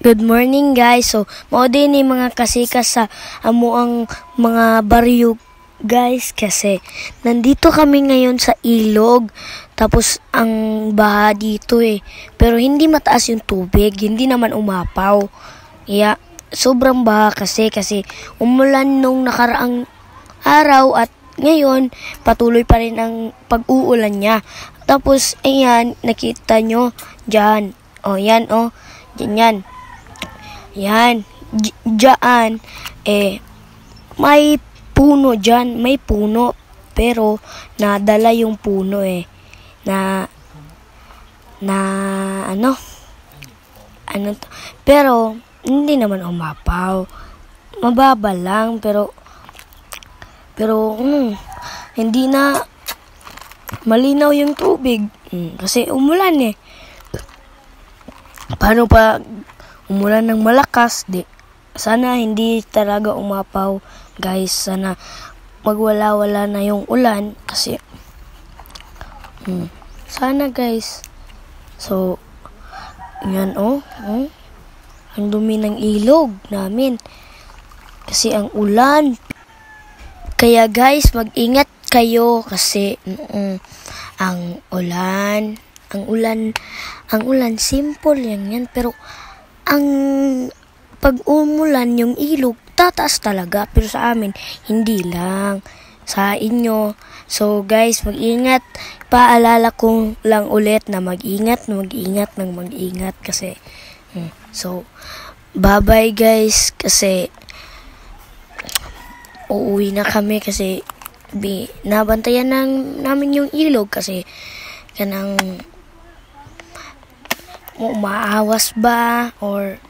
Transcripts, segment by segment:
Good morning guys. So, mao din ni mga kasikas sa amo ang mga baryo guys kasi nandito kami ngayon sa ilog. Tapos ang baha dito pero hindi mataas yung tubig, hindi naman umapaw. Kaya sobrang baha kasi umulan nung nakaraang araw at ngayon patuloy pa rin ang pag-uulan niya. Tapos ayan, nakita nyo dyan. Yan Yan. Yan. Diyan, may puno dyan. May puno. Pero, nadala yung puno Pero, hindi naman umapaw. Mababa lang, pero, hindi na malinaw yung tubig. Kasi umulan Paano pa umulan ng malakas? Sana hindi talaga umapaw, guys. Sana magwala-wala na yung ulan kasi sana, guys. So, yan ang dumi ng ilog namin kasi ang ulan. Kaya guys, mag-ingat kayo kasi ang ulan simple yan pero ang pag umulan yung ilog tataas talaga, pero sa amin hindi lang, sa inyo. So guys, mag-ingat. Paalala ko lang ulit na mag-ingat kasi so bye bye guys, kasi uuwi na kami kasi nabantayan namin yung ilog kasi kanang umaawas ba or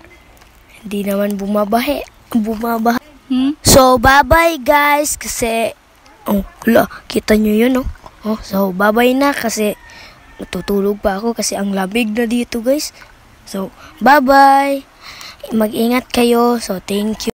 hindi naman bumabaha. So bye bye guys kasi kita nyo yun so bye bye na kasi natutulog pa ako kasi ang lamig na dito guys. So bye bye, mag-ingat kayo. So thank you.